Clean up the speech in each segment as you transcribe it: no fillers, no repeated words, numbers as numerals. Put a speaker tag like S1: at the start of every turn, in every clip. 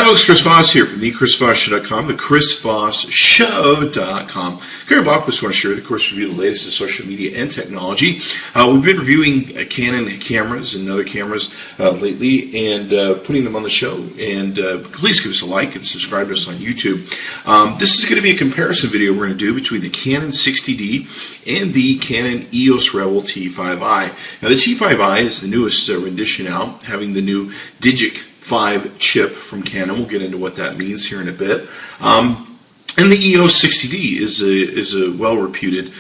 S1: folks, Chris Voss here from thechrisvossshow.com, thechrisvossshow.com. Here in blog post, I want to share, of course, review the latest in social media and technology. We've been reviewing Canon cameras and other cameras lately and putting them on the show. And please give us a like and subscribe to us on YouTube. This is going to be a comparison video we're going to do between the Canon 60D and the Canon EOS Rebel T5i. Now, the T5i is the newest rendition out, having the new Digic 5 chip from Canon. We'll get into what that means here in a bit. And the EOS 60D is a well-reputed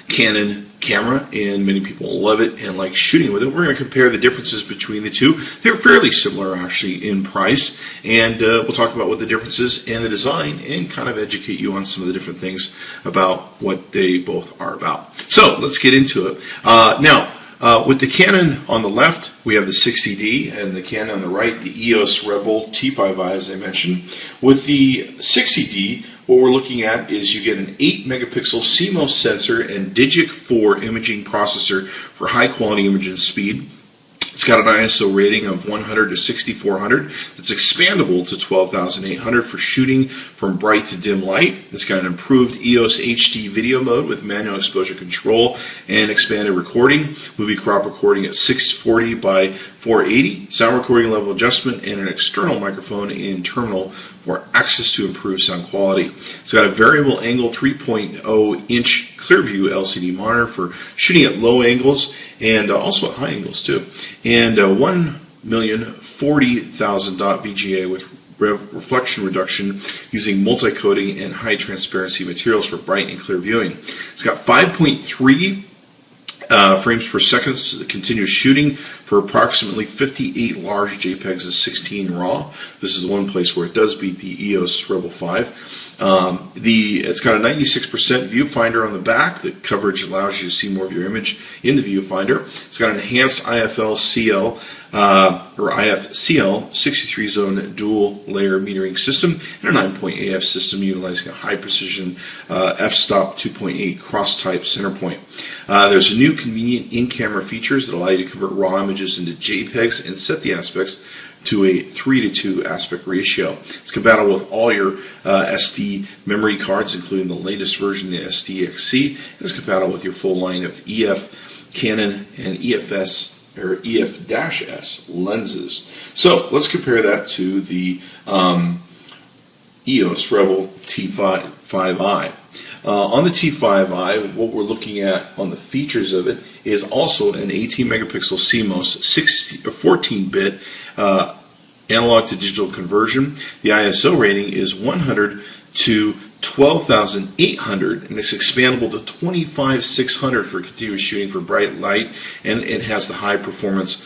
S1: Canon camera, and many people love it and like shooting with it. We're going to compare the differences between the two. They're fairly similar, actually, in price, and we'll talk about what the differences and the design and kind of educate you on some of the different things about what they both are about. So let's get into it. With the Canon on the left, we have the 60D, and the Canon on the right, the EOS Rebel T5i, as I mentioned. With the 60D, what we're looking at is you get an 8 megapixel CMOS sensor and Digic 4 imaging processor for high quality imaging speed. It's got an ISO rating of 100 to 6400 that's expandable to 12,800 for shooting from bright to dim light. It's got an improved EOS HD video mode with manual exposure control and expanded recording, movie crop recording at 640 by 480, sound recording level adjustment, and an external microphone in terminal for access to improved sound quality. It's got a variable angle 3.0 inch Clearview LCD monitor for shooting at low angles and also at high angles too. And 1,040,000 dot VGA with reflection reduction using multi-coating and high transparency materials for bright and clear viewing. It's got 5.3 frames per second continuous shooting for approximately 58 large JPEGs and 16 RAW. This is the one place where it does beat the EOS Rebel 5. It's got a 96% viewfinder on the back. The coverage allows you to see more of your image in the viewfinder. It's got an enhanced IFL-CL or IFCL 63-zone dual layer metering system and a 9-point AF system utilizing a high precision f-stop 2.8 cross-type center point. There's a new convenient in-camera features that allow you to convert raw images into JPEGs and set the aspects to a 3:2 aspect ratio. It's compatible with all your SD memory cards, including the latest version, the SDXC. It's compatible with your full line of EF, Canon, and EFS or EF-S lenses. So let's compare that to the EOS Rebel T5i. On the T5i, what we're looking at on the features of it is also an 18 megapixel CMOS 14-bit analog to digital conversion. The ISO rating is 100 to 12,800, and it's expandable to 25,600 for continuous shooting for bright light, and it has the high performance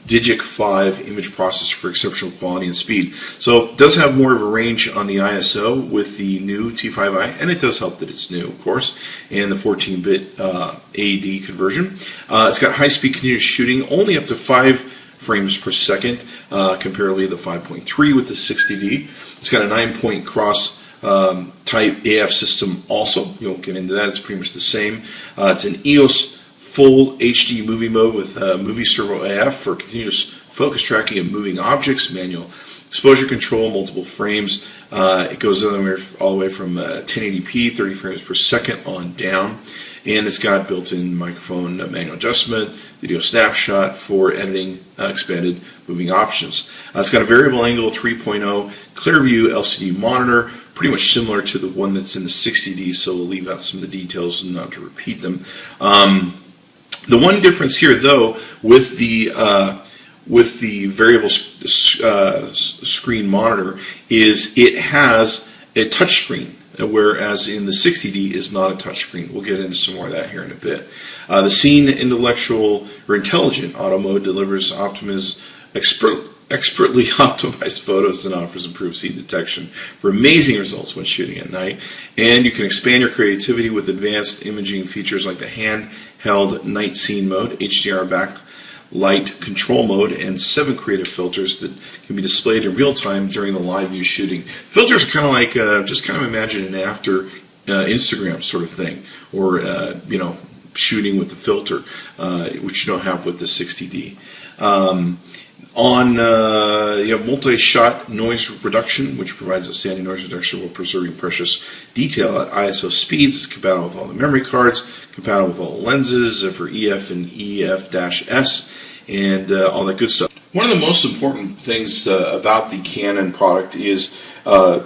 S1: Digic 5 image processor for exceptional quality and speed. So it does have more of a range on the ISO with the new T5i, and it does help that it's new, of course, and the 14-bit AD conversion. It's got high-speed continuous shooting, only up to 5 frames per second, comparatively the 5.3 with the 60D. It's got a 9-point cross type AF system also. You won't get into that, it's pretty much the same. It's an EOS full HD movie mode with movie servo AF for continuous focus tracking of moving objects, manual exposure control, multiple frames. It goes all the way from 1080p, 30 frames per second on down. And it's got built-in microphone manual adjustment, video snapshot for editing expanded moving options. It's got a variable angle 3.0 Clearview LCD monitor, pretty much similar to the one that's in the 60D, so we'll leave out some of the details and not to repeat them. The one difference here, though, with the variable screen monitor is it has a touch screen, whereas in the 60D is not a touch screen. We'll get into some more of that here in a bit. The Scene Intelligent Auto Mode delivers expertly optimized photos and offers improved scene detection for amazing results when shooting at night. And you can expand your creativity with advanced imaging features like the handheld night scene mode, HDR backlight control mode, and 7 creative filters that can be displayed in real time during the live view shooting. Filters are kind of like, just kind of imagine an after Instagram sort of thing, or shooting with the filter, which you don't have with the 60D. You have multi-shot noise reduction, which provides outstanding noise reduction while preserving precious detail at ISO speeds. It's compatible with all the memory cards, compatible with all the lenses for EF and EF-S, and all that good stuff. One of the most important things about the Canon product is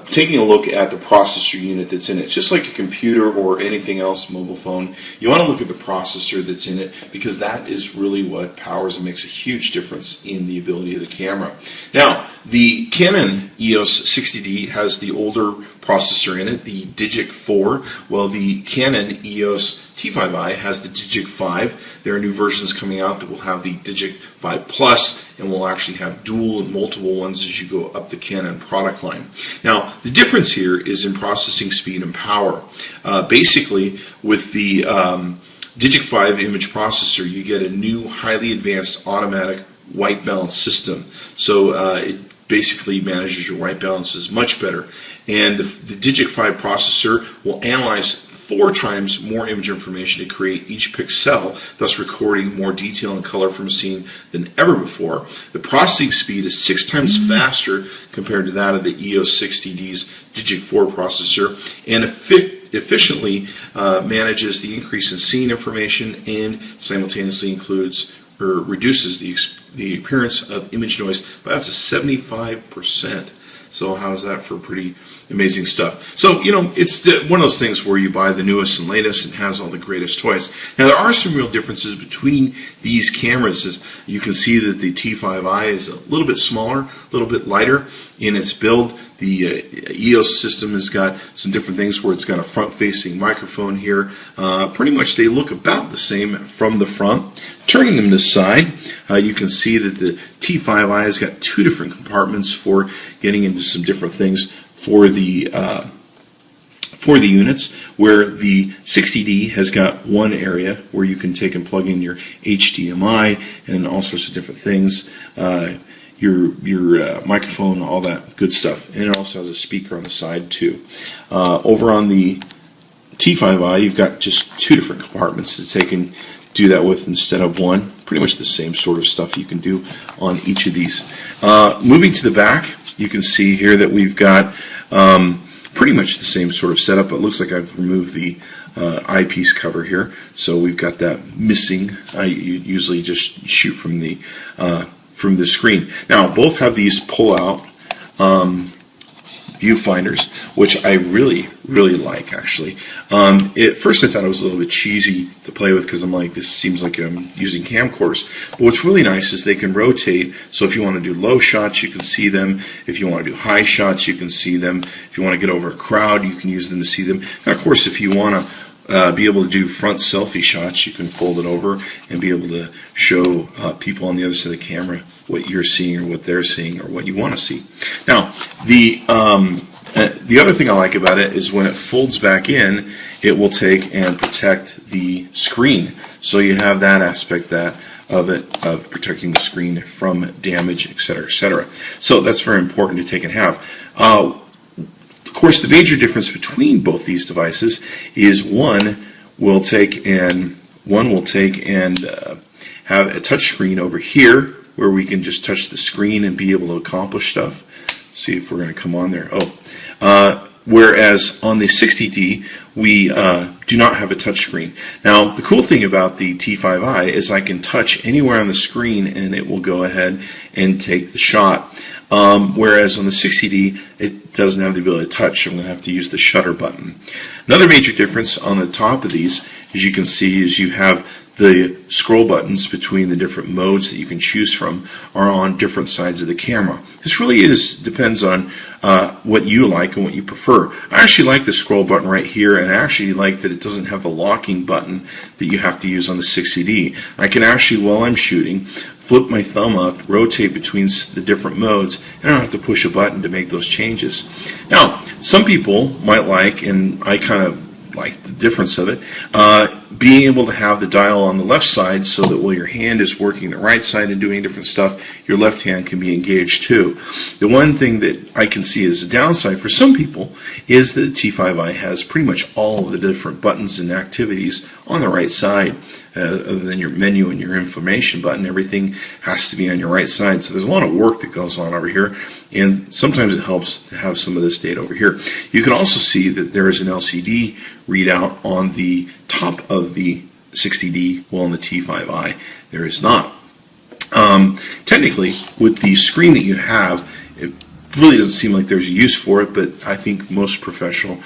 S1: taking a look at the processor unit that's in it. Just like a computer or anything else, mobile phone, you want to look at the processor that's in it, because that is really what powers and makes a huge difference in the ability of the camera. Now, the Canon EOS 60D has the older processor in it, the Digic 4, while the Canon EOS T5i has the Digic 5. There are new versions coming out that will have the Digic 5 Plus, and will actually have dual and multiple ones as you go up the Canon product line. Now, the difference here is in processing speed and power. Basically, with the Digic 5 image processor, you get a new highly advanced automatic white balance system. So it basically manages your white balances much better. And the Digic 5 processor will analyze 4 times more image information to create each pixel, thus recording more detail and color from a scene than ever before. The processing speed is 6 times faster compared to that of the EOS 60D's Digic 4 processor, and efficiently manages the increase in scene information and simultaneously includes or reduces the appearance of image noise by up to 75%. So how's that for pretty amazing stuff? So, you know, it's one of those things where you buy the newest and latest and has all the greatest toys. Now, there are some real differences between these cameras. As you can see that the T5i is a little bit smaller, a little bit lighter in its build. The EOS system has got some different things where it's got a front-facing microphone here. Pretty much they look about the same from the front. Turning them to the side, you can see that the T5i has got 2 different compartments for getting into some different things for the units, where the 60D has got one area where you can take and plug in your HDMI and all sorts of different things, your microphone, all that good stuff. And it also has a speaker on the side too. Over on the T5i, you've got just 2 different compartments to take and do that with instead of one. Pretty much the same sort of stuff you can do on each of these. Moving to the back, you can see here that we've got pretty much the same sort of setup. It looks like I've removed the eyepiece cover here, so we've got that missing. You usually just shoot from the screen. Now, both have these pull-out viewfinders, which I really like, actually. At first I thought it was a little bit cheesy to play with, because I'm like, this seems like I'm using camcorders. But what's really nice is they can rotate, so if you want to do low shots, you can see them. If you want to do high shots, you can see them. If you want to get over a crowd, you can use them to see them. And of course, if you want to be able to do front selfie shots, you can fold it over and be able to show people on the other side of the camera what you're seeing or what they're seeing or what you want to see. Now, the other thing I like about it is when it folds back in, it will take and protect the screen. So you have that aspect of protecting the screen from damage, etc., etc. So that's very important to take and have. Of course, the major difference between both these devices is one will take and have a touch screen over here, where we can just touch the screen and be able to accomplish stuff. Let's see if we're going to come on there. Whereas on the 60D, we do not have a touch screen. Now, the cool thing about the T5i is I can touch anywhere on the screen and it will go ahead and take the shot. Whereas on the 60D, it doesn't have the ability to touch. I'm going to have to use the shutter button. Another major difference on the top of these, as you can see, is you have the scroll buttons between the different modes that you can choose from are on different sides of the camera. This really depends on what you like and what you prefer. I actually like the scroll button right here, and I actually like that it doesn't have the locking button that you have to use on the 60D. I can actually, while I'm shooting, flip my thumb up, rotate between the different modes, and I don't have to push a button to make those changes. Now, some people might like, and I kind of like the difference of it, being able to have the dial on the left side so that while your hand is working the right side and doing different stuff, your left hand can be engaged too. The one thing that I can see as a downside for some people is that the T5i has pretty much all of the different buttons and activities on the right side. other than your menu and your information button. Everything has to be on your right side. So there's a lot of work that goes on over here, and sometimes it helps to have some of this data over here. You can also see that there is an LCD readout on the top of the 60D, while on the T5i there is not. Technically, with the screen that you have, it really doesn't seem like there's a use for it, but I think most professional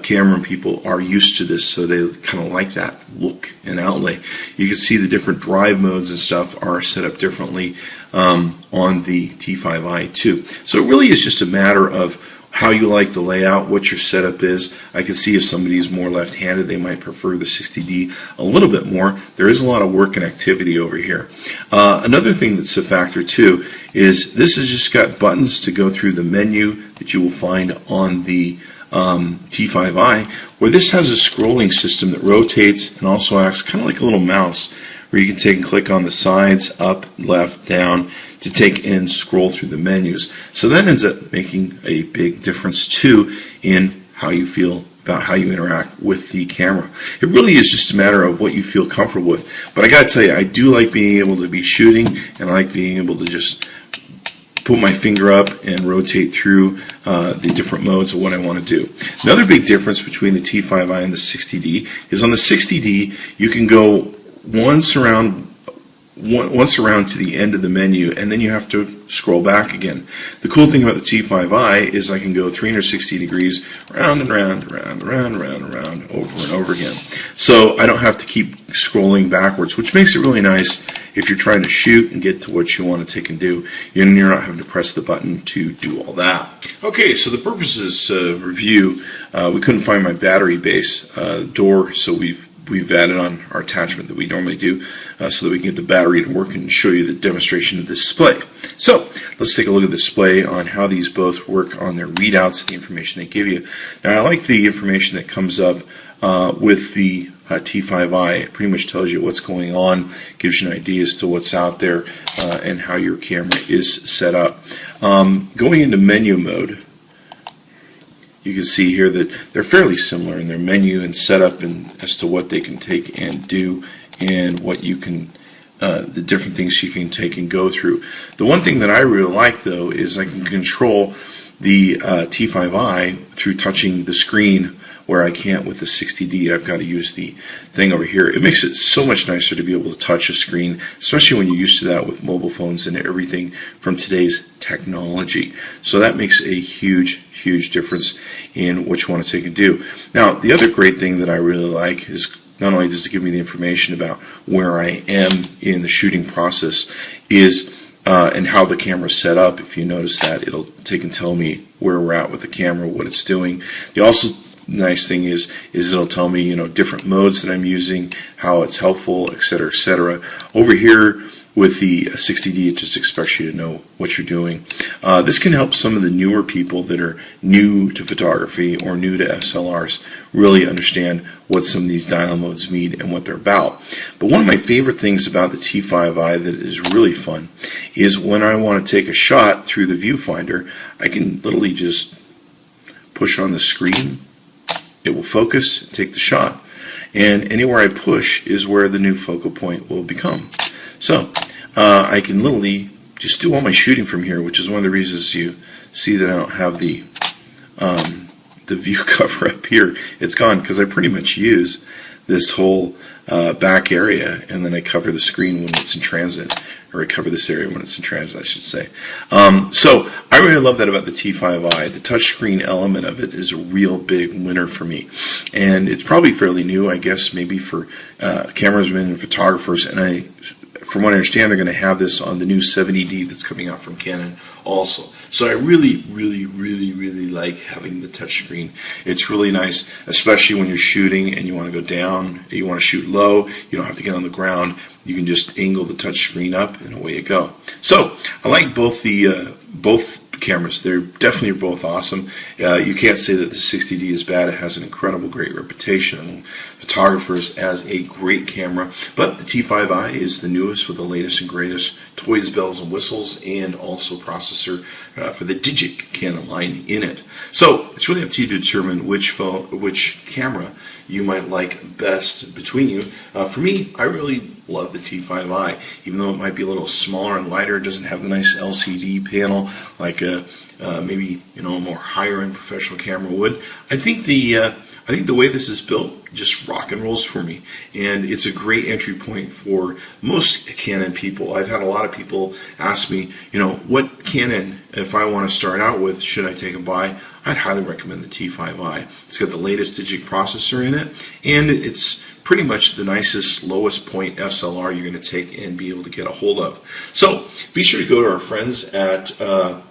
S1: camera people are used to this, so they kind of like that look and outlay. You can see the different drive modes and stuff are set up differently on the T5i too. So it really is just a matter of how you like the layout, what your setup is. I can see if somebody is more left-handed, they might prefer the 60D a little bit more. There is a lot of work and activity over here. Another thing that's a factor too is this has just got buttons to go through the menu that you will find on the T5i, where this has a scrolling system that rotates and also acts kind of like a little mouse, where you can take and click on the sides, up, left, down, to take and scroll through the menus. So that ends up making a big difference too in how you feel about how you interact with the camera. It really is just a matter of what you feel comfortable with. But I gotta tell you, I do like being able to be shooting, and I like being able to just put my finger up and rotate through the different modes of what I want to do. Another big difference between the T5i and the 60D is on the 60D you can go once around to the end of the menu, and then you have to scroll back again. The cool thing about the T5i is I can go 360 degrees round and round, round, round, round, round, over and over again. So I don't have to keep scrolling backwards, which makes it really nice if you're trying to shoot and get to what you want to take and do. You're not having to press the button to do all that. Okay, so the purpose of this review, we couldn't find my battery base door, so we've added on our attachment that we normally do so that we can get the battery to work and show you the demonstration of the display. So let's take a look at the display on how these both work on their readouts, the information they give you. Now I like the information that comes up with the T5i. It pretty much tells you what's going on, gives you an idea as to what's out there and how your camera is set up. Going into menu mode, you can see here that they're fairly similar in their menu and setup and as to what they can take and do and what you can, the different things you can take and go through. The one thing that I really like though is I can control the T5i through touching the screen, where I can't with the 60D. I've got to use the thing over here. It makes it so much nicer to be able to touch a screen, especially when you're used to that with mobile phones and everything from today's technology. So that makes a huge difference in what you want to take and do. Now, the other great thing that I really like is not only does it give me the information about where I am in the shooting process, is and how the camera is set up. If you notice that, it'll take and tell me where we're at with the camera, what it's doing. The nice thing is it'll tell me, different modes that I'm using, how it's helpful, etc., etc. Over here with the 60D, it just expects you to know what you're doing. This can help some of the newer people that are new to photography or new to SLRs really understand what some of these dial modes mean and what they're about. But one of my favorite things about the T5i that is really fun is when I want to take a shot through the viewfinder, I can literally just push on the screen. It will focus, take the shot, and anywhere I push is where the new focal point will become. So I can literally just do all my shooting from here, which is one of the reasons you see that I don't have the view cover up here. It's gone because I pretty much use this whole back area, and then I cover the screen when it's in transit, or I cover this area when it's in transit, I should say. So I really love that about the T5i. The touchscreen element of it is a real big winner for me, and it's probably fairly new, I guess, maybe for cameramen and photographers. And from what I understand, they're going to have this on the new 70D that's coming out from Canon also. So I really like having the touchscreen. It's really nice, especially when you're shooting and you want to go down, you want to shoot low, you don't have to get on the ground. You can just angle the touchscreen up and away you go. So I like both cameras. They're definitely both awesome. You can't say that the 60D is bad. It has an incredible, great reputation among photographers as a great camera. But the T5i is the newest with the latest and greatest toys, bells, and whistles, and also processor for the Digit Canon line in it. So it's really up to you to determine which camera you might like best between you. For me, I really love the T5i, even though it might be a little smaller and lighter. It doesn't have the nice LCD panel like maybe a more higher end professional camera would. I think the way this is built just rock and rolls for me, and it's a great entry point for most Canon people. I've had a lot of people ask me, what Canon, if I want to start out with, should I take a buy? I'd highly recommend the T5i. It's got the latest Digit processor in it, and it's pretty much the nicest, lowest point SLR you're going to take and be able to get a hold of. So be sure to go to our friends at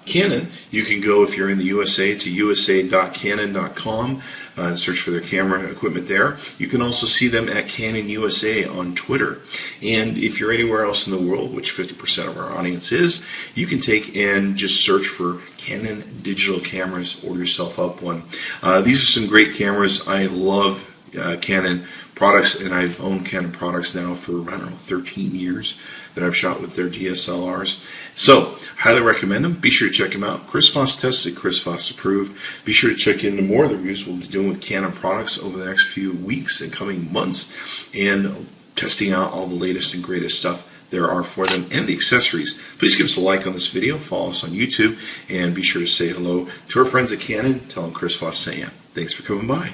S1: Canon. You can go, if you're in the USA, to usa.canon.com and search for their camera equipment there. You can also see them at Canon USA on Twitter. And if you're anywhere else in the world, which 50% of our audience is, you can take and just search for Canon digital cameras, order yourself up one. These are some great cameras. I love Canon products, and I've owned Canon products now for, 13 years that I've shot with their DSLRs. So, highly recommend them. Be sure to check them out. Chris Voss tested, Chris Voss approved. Be sure to check into more of the reviews we'll be doing with Canon products over the next few weeks and coming months, and testing out all the latest and greatest stuff there are for them, and the accessories. Please give us a like on this video, follow us on YouTube, and be sure to say hello to our friends at Canon. Tell them Chris Voss sent you. Thanks for coming by.